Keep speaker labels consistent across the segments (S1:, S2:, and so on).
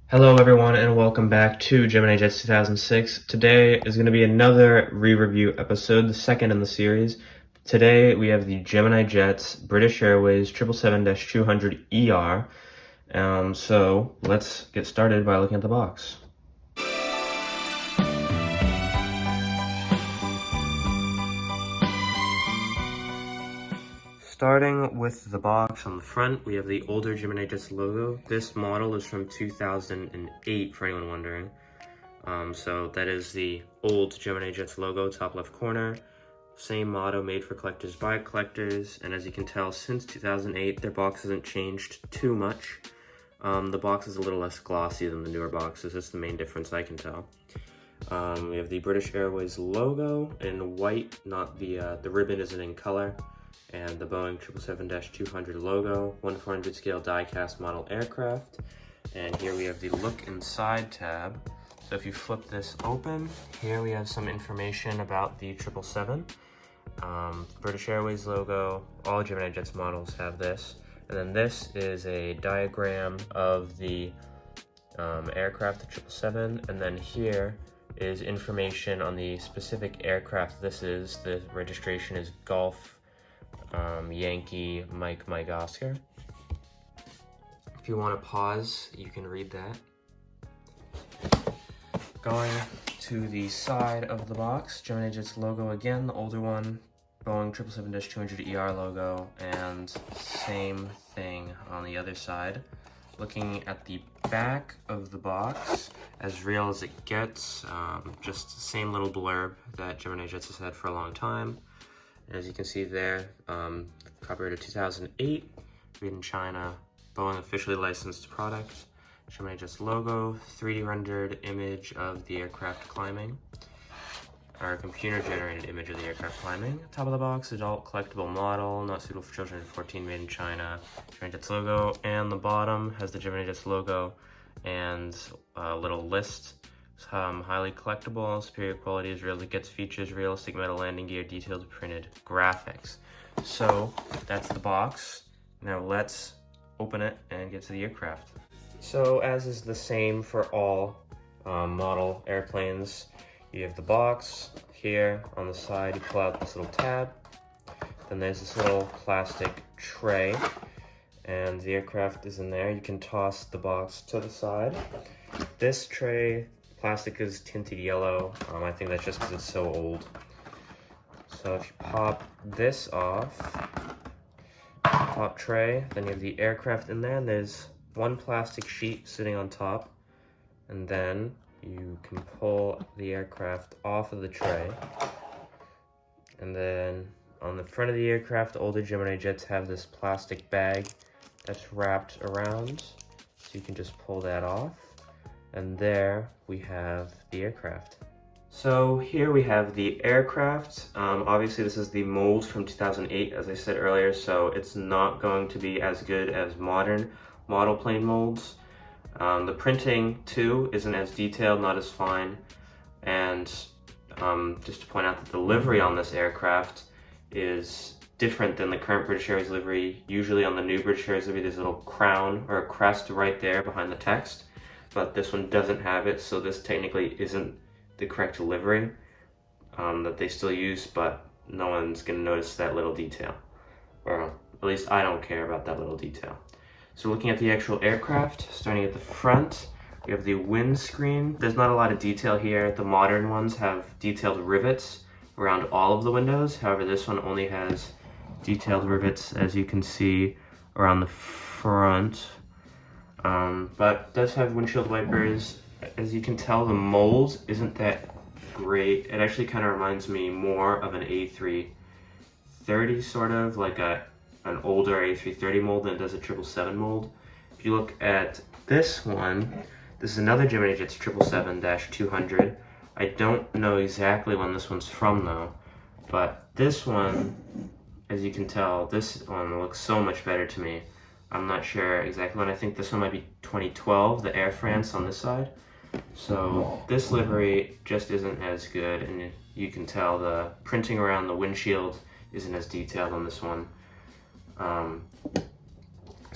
S1: Hello everyone and welcome back to GeminiJets 2006. Today is going to be another re-review episode, the second in the series. Today we have the GeminiJets British Airways 777-200ER. So let's get started by looking at the box. Starting with the box on the front, we have the older GeminiJets logo. This model is from 2008, for anyone wondering. So that is the old GeminiJets logo, top left corner. Same motto, made for collectors by collectors. And as you can tell, since 2008, their box hasn't changed too much. The box is a little less glossy than the newer boxes. That's the main difference I can tell. We have the British Airways logo in white, not the ribbon isn't in color. And the Boeing 777-200 logo, 1/400 scale die-cast model aircraft. And here we have the look inside tab. So if you flip this open, here we have some information about the 777. British Airways logo, all GeminiJets models have this. And then this is a diagram of the aircraft, the 777. And then here is information on the specific aircraft this is. The registration is Golf Yankee Mike Oscar. If you want to pause, you can read that. Going to the side of the box, GeminiJets logo again, the older one, Boeing 777-200ER logo, and same thing on the other side. Looking at the back of the box, as real as it gets, just the same little blurb that GeminiJets has had for a long time. As you can see there, copyrighted 2008, made in China, Boeing officially licensed product, GeminiJets logo, 3D rendered image of the aircraft climbing, or computer generated image of the aircraft climbing. Top of the box, adult collectible model, not suitable for children under 14, made in China, GeminiJets logo, and the bottom has the GeminiJets logo and a little list. Highly collectible, superior quality as real as it gets, features realistic metal landing gear, detailed printed graphics. So that's the box. Now let's open it and get to the aircraft. So as is the same for all model airplanes, you have the box here on the side. You pull out this little tab, then there's this little plastic tray, and the aircraft is in there. You can toss the box to the side. This tray, plastic is tinted yellow. I think that's just because it's so old. So if you pop this off, top tray, then you have the aircraft in there, and there's one plastic sheet sitting on top, and then you can pull the aircraft off of the tray. And then on the front of the aircraft, older GeminiJets have this plastic bag that's wrapped around, so you can just pull that off. And there we have the aircraft. So here we have the aircraft. Obviously this is the mold from 2008, as I said earlier, so it's not going to be as good as modern model plane molds. The printing too isn't as detailed, not as fine. And just to point out, the delivery on this aircraft is different than the current British Airways livery. Usually on the new British Airways livery, there's a little crown or a crest right there behind the text. But this one doesn't have it, so this technically isn't the correct delivery that they still use, but no one's gonna notice that little detail. Or at least I don't care about that little detail. So looking at the actual aircraft, starting at the front, we have the windscreen. There's not a lot of detail here. The modern ones have detailed rivets around all of the windows. However, this one only has detailed rivets, as you can see, around the front. But it does have windshield wipers. As you can tell, the mold isn't that great. It actually kind of reminds me more of an A330, sort of like an older A330 mold than it does a 777 mold. If you look at this one, this is another GeminiJets 777-200. I don't know exactly when this one's from though, but this one, as you can tell, this one looks so much better to me. I'm not sure exactly when. I think this one might be 2012, the Air France on this side. So this livery just isn't as good, and you can tell the printing around the windshield isn't as detailed on this one.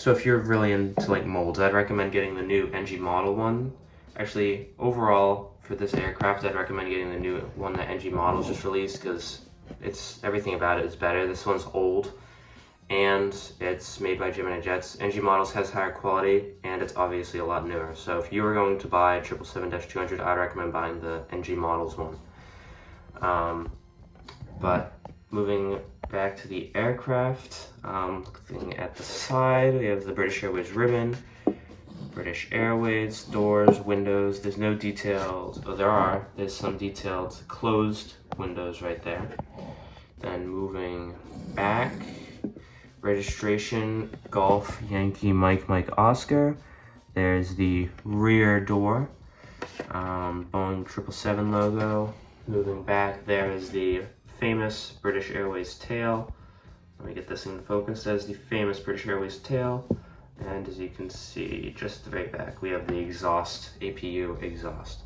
S1: So if you're really into like molds, I'd recommend getting the new NG model one. Actually, overall for this aircraft, I'd recommend getting the new one that NG Models just released because everything about it is better. This one's old and it's made by GeminiJets. NG Models has higher quality and it's obviously a lot newer. So if you were going to buy 777-200, I'd recommend buying the NG Models one. But moving back to the aircraft, looking at the side, we have the British Airways ribbon, British Airways, doors, windows. There's no details, oh there's some detailed closed windows right there. Then moving back, registration, Golf, Yankee, Mike, Oscar. There's the rear door, Boeing 777 logo. Moving back, there is the famous British Airways tail. Let me get this in focus. There's the famous British Airways tail. And as you can see, just at the very back, we have the exhaust, APU exhaust.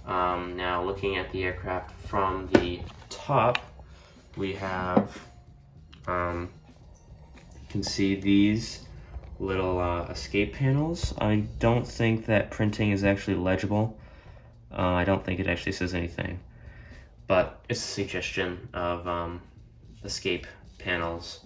S1: Now looking at the aircraft from the top, we have, you can see these little escape panels. I don't think that printing is actually legible. I don't think it actually says anything, but it's a suggestion of escape panels.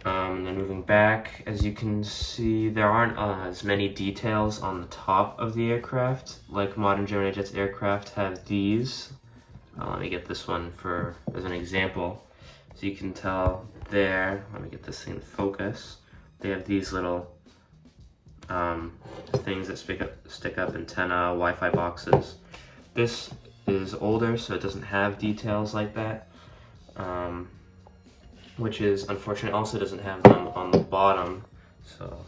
S1: And then moving back, as you can see, there aren't as many details on the top of the aircraft. Like modern GeminiJets aircraft have these. Let me get this one as an example. So you can tell there, let me get this in focus. They have these little things that stick up antenna, Wi-Fi boxes. This is older, so it doesn't have details like that. Which is unfortunate. Also doesn't have them on the bottom, so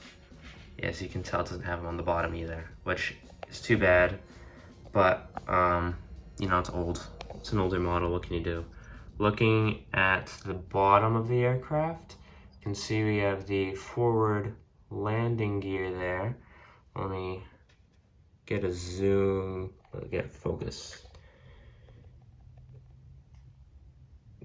S1: yeah, as you can tell, it doesn't have them on the bottom either, which is too bad, but you know, it's old. It's an older model, what can you do? Looking at the bottom of the aircraft, you can see we have the forward landing gear there. Let me get a zoom, get focus.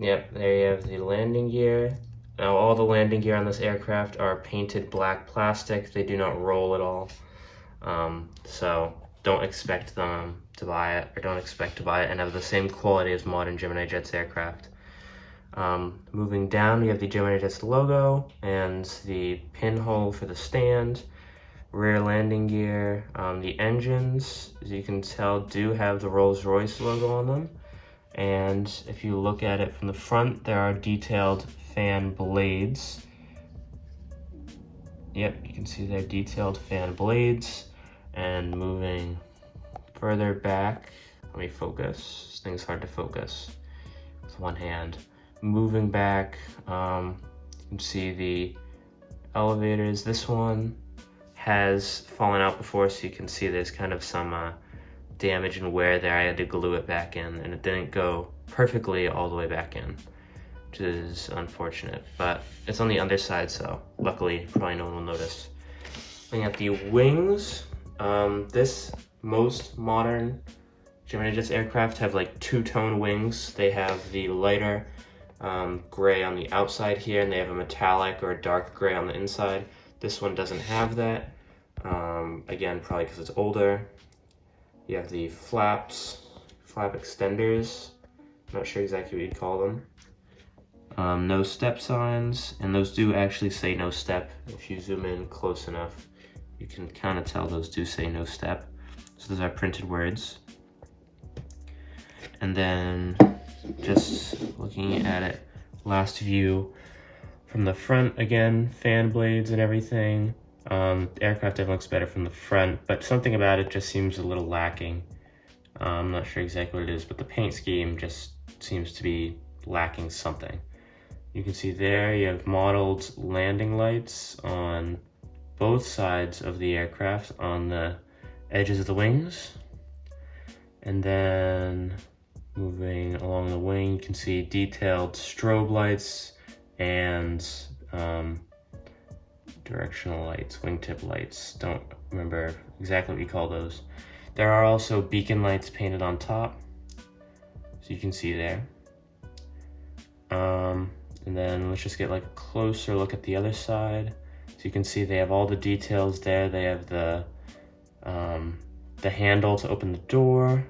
S1: Yep, there you have the landing gear. Now all the landing gear on this aircraft are painted black plastic. They do not roll at all. So don't expect them to buy it, or don't expect to buy it and have the same quality as modern GeminiJets aircraft. Moving down, we have the GeminiJets logo and the pinhole for the stand. Rear landing gear. The engines, as you can tell, do have the Rolls-Royce logo on them. And if you look at it from the front, there are detailed fan blades. Yep, you can see there detailed fan blades. And moving further back, let me focus. This thing's hard to focus with one hand. Moving back, you can see the elevators. This one has fallen out before, so you can see there's kind of some damage and wear there. I had to glue it back in and it didn't go perfectly all the way back in, which is unfortunate, but it's on the underside, so luckily probably no one will notice. Looking at the wings, most modern GeminiJets aircraft have like two-tone wings. They have the lighter gray on the outside here, and they have a metallic or a dark gray on the inside. This one doesn't have that, again probably because it's older. You have the flap extenders. I'm not sure exactly what you'd call them. No step signs, and those do actually say no step. If you zoom in close enough, you can kind of tell those do say no step. So those are printed words. And then just looking at it, last view from the front again, fan blades and everything. The aircraft definitely looks better from the front, but something about it just seems a little lacking. I'm not sure exactly what it is, but the paint scheme just seems to be lacking something. You can see there you have modeled landing lights on both sides of the aircraft on the edges of the wings. And then moving along the wing, you can see detailed strobe lights and directional lights, wingtip lights. Don't remember exactly what you call those. There are also beacon lights painted on top, so you can see there. And then let's just get like a closer look at the other side. So you can see they have all the details there. They have the handle to open the door.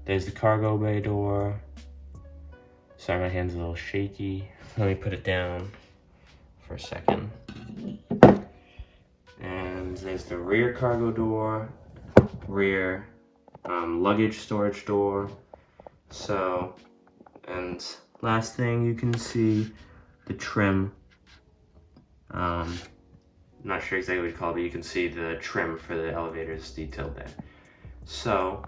S1: There's the cargo bay door. Sorry, my hand's a little shaky. Let me put it down for a second. And there's the rear cargo door, rear luggage storage door. So, and last thing, you can see the trim. Not sure exactly what you call it, but you can see the trim for the elevators detailed there. So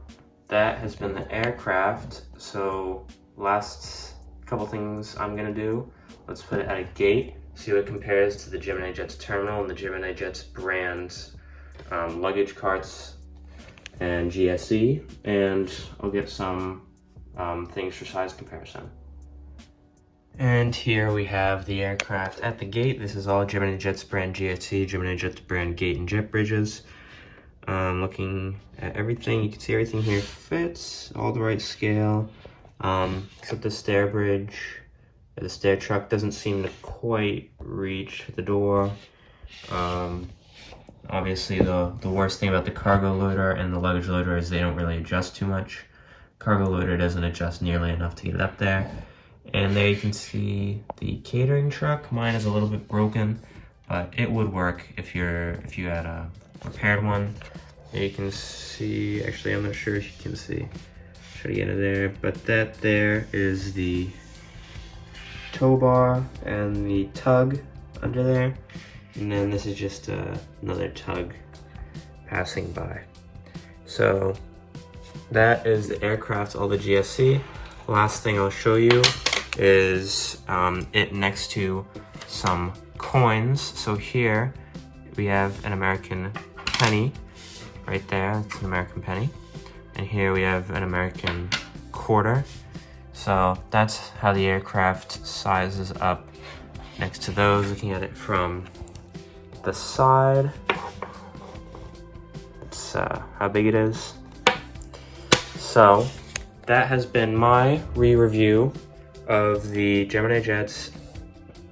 S1: that has been the aircraft. So last couple things I'm gonna do. Let's put it at a gate, see what it compares to the GeminiJets terminal and the GeminiJets brand luggage carts and GSE, and I'll get some things for size comparison. And here we have the aircraft at the gate. This is all GeminiJets brand GSE, GeminiJets brand gate and jet bridges. Looking at everything, you can see everything here fits, all the right scale, except the stair bridge. The stair truck doesn't seem to quite reach the door. Obviously the worst thing about the cargo loader and the luggage loader is they don't really adjust too much. Cargo loader doesn't adjust nearly enough to get it up there. And there you can see the catering truck. Mine is a little bit broken, but it would work if you had a repaired one. There you can see, actually I'm not sure if you can see, try to get in there, but that there is the tow bar and the tug under there. And then this is just another tug passing by. So that is the aircraft, all the GSC. Last thing I'll show you is it next to some coins. So here we have an American penny right there. It's an American penny. And here we have an American quarter. So that's how the aircraft sizes up next to those. Looking at it from the side, it's how big it is. So that has been my re-review of the GeminiJets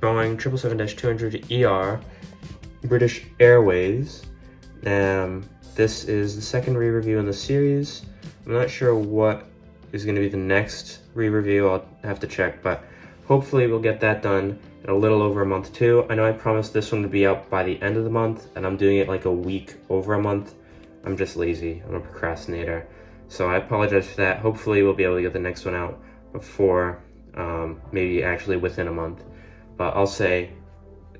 S1: Boeing 777-200ER British Airways. This is the second re-review in the series. I'm not sure what is going to be the next re-review. I'll have to check, but hopefully we'll get that done in a little over a month too. I know I promised this one to be out by the end of the month, and I'm doing it like a week over a month. I'm just lazy. I'm a procrastinator. So I apologize for that. Hopefully we'll be able to get the next one out before, maybe actually within a month. But I'll say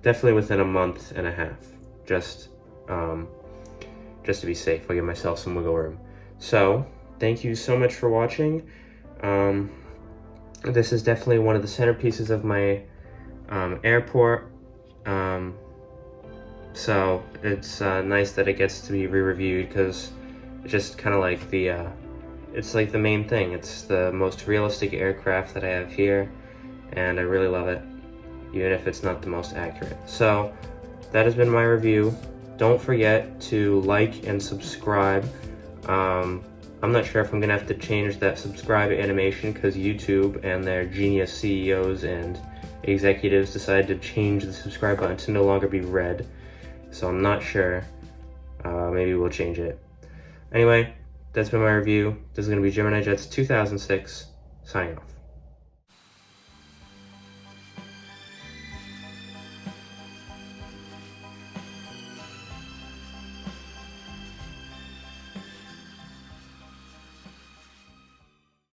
S1: definitely within a month and a half, just to be safe. I'll give myself some wiggle room. So thank you so much for watching. This is definitely one of the centerpieces of my airport. So it's nice that it gets to be re-reviewed, because it's just kind of like it's like the main thing. It's the most realistic aircraft that I have here, and I really love it, even if it's not the most accurate. So that has been my review. Don't forget to like and subscribe. I'm not sure if I'm gonna have to change that subscribe animation, because YouTube and their genius CEOs and executives decided to change the subscribe button to no longer be red. So I'm not sure. Maybe we'll change it. Anyway, that's been my review. This is gonna be GeminiJets 2006, signing off.